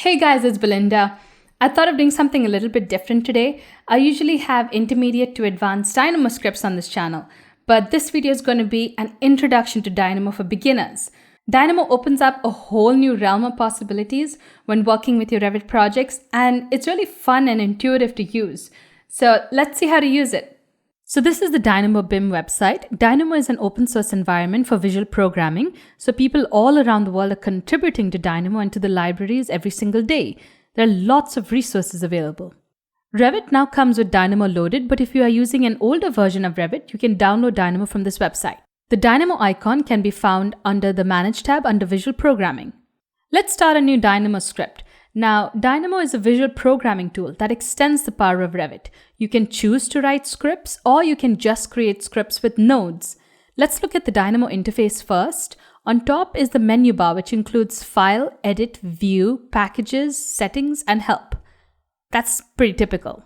Hey guys, it's Belinda. I thought of doing something a little bit different today. I usually have intermediate to advanced Dynamo scripts on this channel, but this video is going to be an introduction to Dynamo for beginners. Dynamo opens up a whole new realm of possibilities when working with your Revit projects, and it's really fun and intuitive to use. So let's see how to use it. So this is the Dynamo BIM website. Dynamo is an open source environment for visual programming, so people all around the world are contributing to Dynamo and to the libraries every single day. There are lots of resources available. Revit now comes with Dynamo loaded, but if you are using an older version of Revit, you can download Dynamo from this website. The Dynamo icon can be found under the Manage tab under Visual Programming. Let's start a new Dynamo script. Now, Dynamo is a visual programming tool that extends the power of Revit. You can choose to write scripts, or you can just create scripts with nodes. Let's look at the Dynamo interface first. On top is the menu bar, which includes File, Edit, View, Packages, Settings, and Help. That's pretty typical.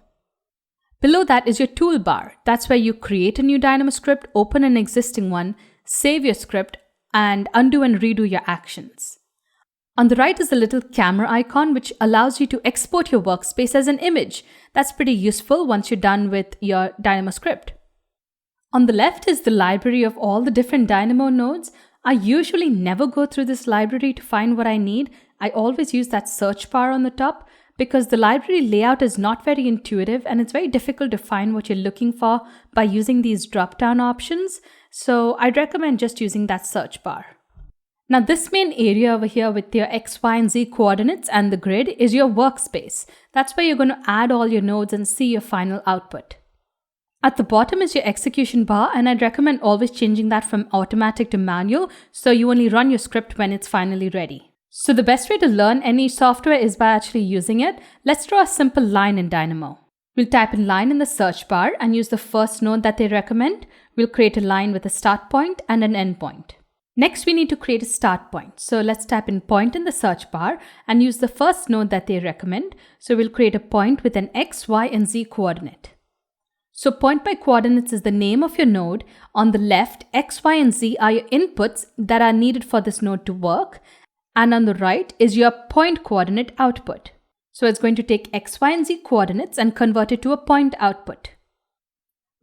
Below that is your toolbar. That's where you create a new Dynamo script, open an existing one, save your script, and undo and redo your actions. On the right is the little camera icon, which allows you to export your workspace as an image. That's pretty useful once you're done with your Dynamo script. On the left is the library of all the different Dynamo nodes. I usually never go through this library to find what I need. I always use that search bar on the top because the library layout is not very intuitive and it's very difficult to find what you're looking for by using these drop-down options. So I'd recommend just using that search bar. Now this main area over here with your X, Y, and Z coordinates and the grid is your workspace. That's where you're going to add all your nodes and see your final output. At the bottom is your execution bar, and I'd recommend always changing that from automatic to manual so you only run your script when it's finally ready. So the best way to learn any software is by actually using it. Let's draw a simple line in Dynamo. We'll type in line in the search bar and use the first node that they recommend. We'll create a line with a start point and an end point. Next, we need to create a start point. So let's type in point in the search bar and use the first node that they recommend. So we'll create a point with an X, Y, and Z coordinate. So point by coordinates is the name of your node. On the left, X, Y, and Z are your inputs that are needed for this node to work. And on the right is your point coordinate output. So it's going to take X, Y, and Z coordinates and convert it to a point output.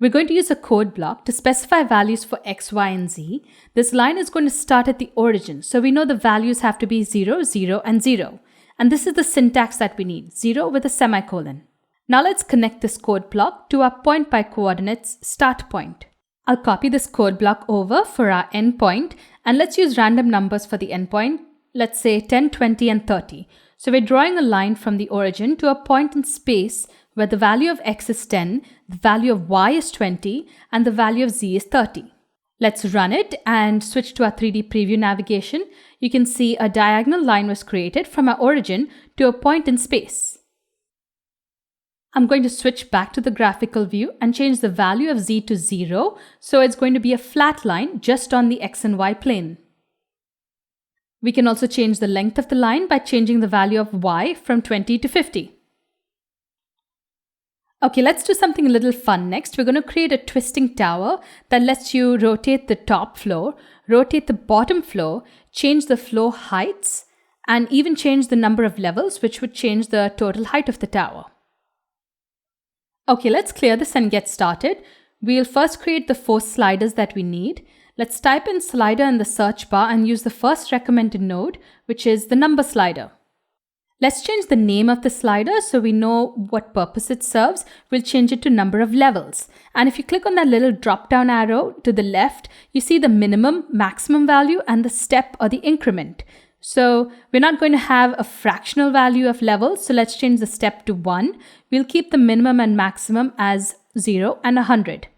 We're going to use a code block to specify values for X, Y, and Z. This line is going to start at the origin, so we know the values have to be 0, 0, and 0. And this is the syntax that we need, 0 with a semicolon. Now let's connect this code block to our point by coordinates start point. I'll copy this code block over for our endpoint, and let's use random numbers for the endpoint. Let's say 10, 20, and 30. So we're drawing a line from the origin to a point in space where the value of X is 10, the value of Y is 20, and the value of Z is 30. Let's run it and switch to our 3D preview navigation. You can see a diagonal line was created from our origin to a point in space. I'm going to switch back to the graphical view and change the value of Z to 0, so it's going to be a flat line just on the X and Y plane. We can also change the length of the line by changing the value of Y from 20 to 50. Okay, let's do something a little fun next. We're going to create a twisting tower that lets you rotate the top floor, rotate the bottom floor, change the floor heights, and even change the number of levels, which would change the total height of the tower. Okay, let's clear this and get started. We'll first create the 4 sliders that we need. Let's type in slider in the search bar and use the first recommended node, which is the number slider. Let's change the name of the slider so we know what purpose it serves. We'll change it to number of levels. And if you click on that little drop-down arrow to the left, you see the minimum, maximum value, and the step or the increment. So we're not going to have a fractional value of levels, so let's change the step to 1. We'll keep the minimum and maximum as 0 and 100.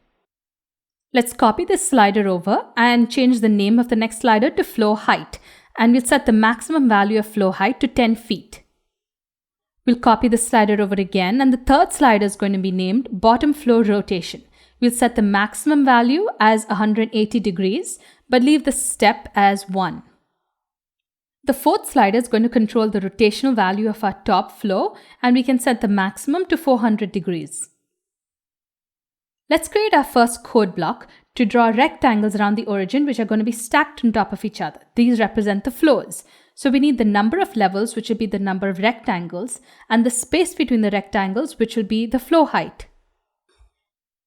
Let's copy this slider over and change the name of the next slider to floor height. And we'll set the maximum value of floor height to 10 feet. We'll copy the slider over again, and the third slider is going to be named bottom floor rotation. We'll set the maximum value as 180 degrees, but leave the step as 1. The fourth slider is going to control the rotational value of our top floor, and we can set the maximum to 400 degrees. Let's create our first code block to draw rectangles around the origin, which are going to be stacked on top of each other. These represent the floors. So we need the number of levels, which will be the number of rectangles, and the space between the rectangles, which will be the floor height.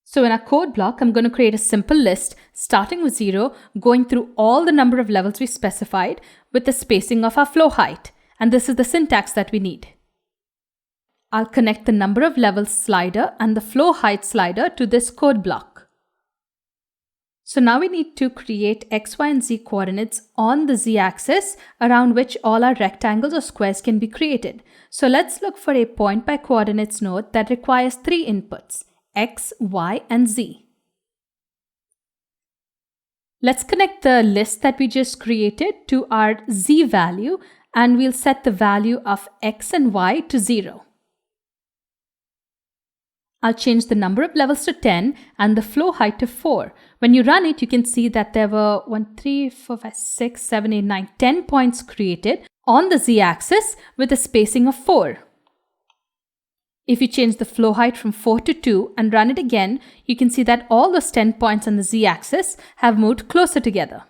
So in our code block, I'm going to create a simple list starting with 0, going through all the number of levels we specified with the spacing of our floor height. And this is the syntax that we need. I'll connect the number of levels slider and the floor height slider to this code block. So now we need to create x, y, and z coordinates on the z-axis around which all our rectangles or squares can be created. So let's look for a point by coordinates node that requires 3 inputs, x, y, and z. Let's connect the list that we just created to our z value, and we'll set the value of x and y to 0. I'll change the number of levels to 10 and the floor height to 4. When you run it, you can see that there were 1, 3, 4, 5, 6, 7, 8, 9, 10 points created on the z-axis with a spacing of 4. If you change the floor height from 4 to 2 and run it again, you can see that all those 10 points on the z-axis have moved closer together.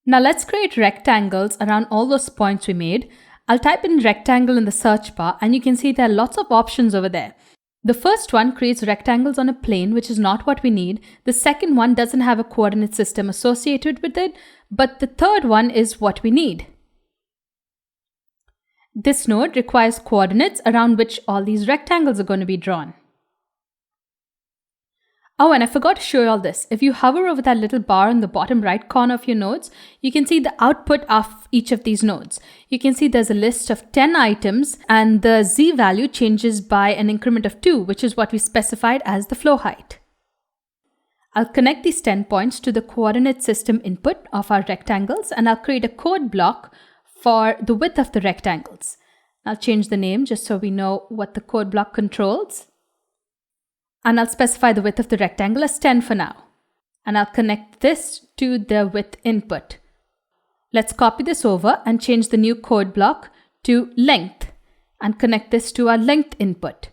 Now let's create rectangles around all those points we made. I'll type in rectangle in the search bar and you can see there are lots of options over there. The first one creates rectangles on a plane, which is not what we need. The second one doesn't have a coordinate system associated with it, but the third one is what we need. This node requires coordinates around which all these rectangles are going to be drawn. Oh, and I forgot to show you all this. If you hover over that little bar in the bottom right corner of your nodes, you can see the output of each of these nodes. You can see there's a list of 10 items and the z value changes by an increment of 2, which is what we specified as the floor height. I'll connect these 10 points to the coordinate system input of our rectangles, and I'll create a code block for the width of the rectangles. I'll change the name just so we know what the code block controls. And I'll specify the width of the rectangle as 10 for now. And I'll connect this to the width input. Let's copy this over and change the new code block to length and connect this to our length input.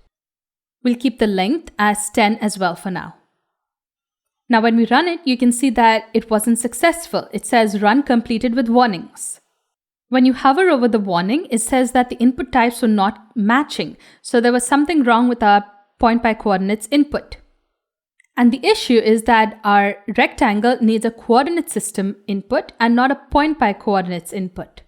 We'll keep the length as 10 as well for now. Now when we run it, you can see that it wasn't successful. It says run completed with warnings. When you hover over the warning, it says that the input types were not matching. So there was something wrong with our point by coordinates input. And the issue is that our rectangle needs a coordinate system input and not a point by coordinates input.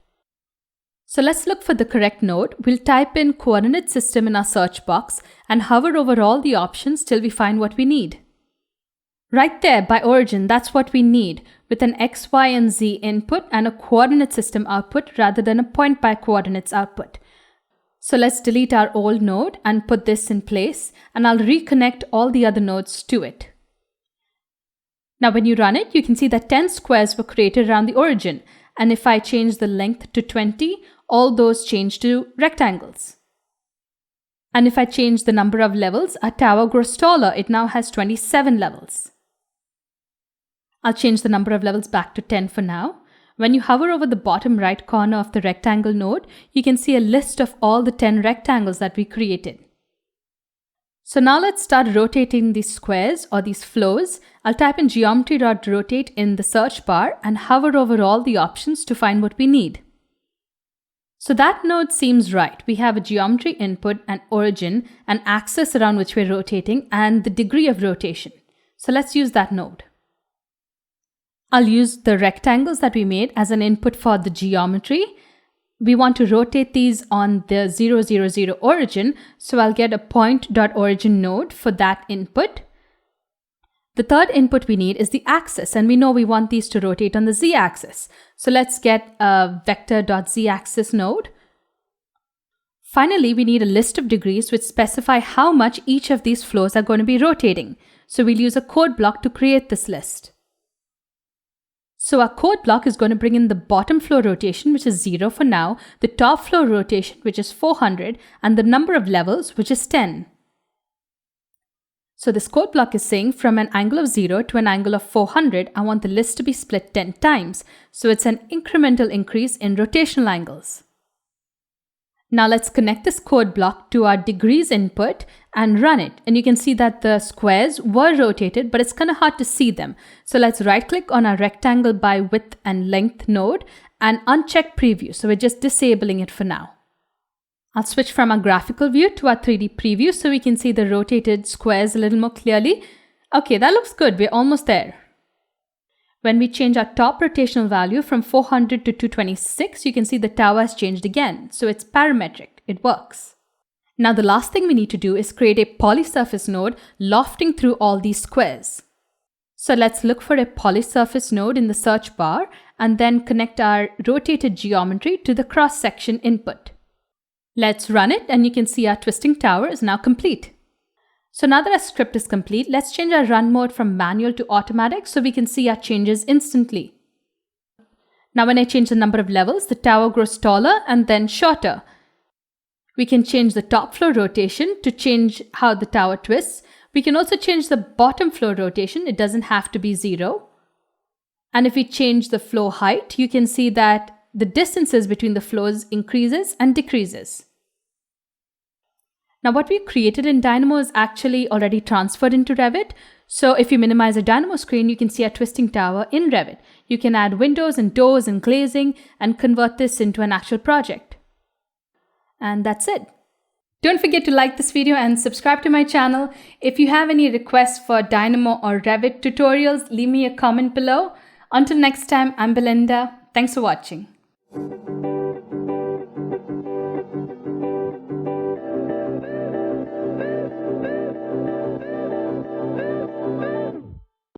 So let's look for the correct node. We'll type in coordinate system in our search box and hover over all the options till we find what we need. Right there by origin, that's what we need, with an x, y, and z input and a coordinate system output rather than a point by coordinates output. So let's delete our old node and put this in place, and I'll reconnect all the other nodes to it. Now when you run it, you can see that 10 squares were created around the origin, and if I change the length to 20, all those change to rectangles. And if I change the number of levels, our tower grows taller. It now has 27 levels. I'll change the number of levels back to 10 for now. When you hover over the bottom right corner of the rectangle node, you can see a list of all the 10 rectangles that we created. So now let's start rotating these squares or these floors. I'll type in geometry.rotate in the search bar and hover over all the options to find what we need. So that node seems right. We have a geometry input, an origin, an axis around which we're rotating, and the degree of rotation. So let's use that node. I'll use the rectangles that we made as an input for the geometry. We want to rotate these on the 0, 0, 0 origin, so I'll get a point.origin node for that input. The third input we need is the axis, and we know we want these to rotate on the z-axis. So let's get a vector.z-axis node. Finally, we need a list of degrees which specify how much each of these floors are going to be rotating. So we'll use a code block to create this list. So our code block is going to bring in the bottom floor rotation, which is 0 for now, the top floor rotation, which is 400, and the number of levels, which is 10. So this code block is saying from an angle of 0 to an angle of 400, I want the list to be split 10 times. So it's an incremental increase in rotational angles. Now let's connect this code block to our degrees input and run it. And you can see that the squares were rotated, but it's kind of hard to see them. So let's right click on our rectangle by width and length node and uncheck preview. So we're just disabling it for now. I'll switch from our graphical view to our 3D preview so we can see the rotated squares a little more clearly. Okay, that looks good. We're almost there. When we change our top rotational value from 400 to 226, you can see the tower has changed again. So it's parametric. It works. Now the last thing we need to do is create a polysurface node lofting through all these squares. So let's look for a polysurface node in the search bar and then connect our rotated geometry to the cross-section input. Let's run it and you can see our twisting tower is now complete. So now that our script is complete, let's change our run mode from manual to automatic so we can see our changes instantly. Now when I change the number of levels, the tower grows taller and then shorter. We can change the top floor rotation to change how the tower twists. We can also change the bottom floor rotation. It doesn't have to be 0. And if we change the floor height, you can see that the distances between the floors increases and decreases. Now what we created in Dynamo is actually already transferred into Revit. So if you minimize a Dynamo screen, you can see a twisting tower in Revit. You can add windows and doors and glazing and convert this into an actual project. And that's it. Don't forget to like this video and subscribe to my channel. If you have any requests for Dynamo or Revit tutorials, leave me a comment below. Until next time, I'm Belinda. Thanks for watching.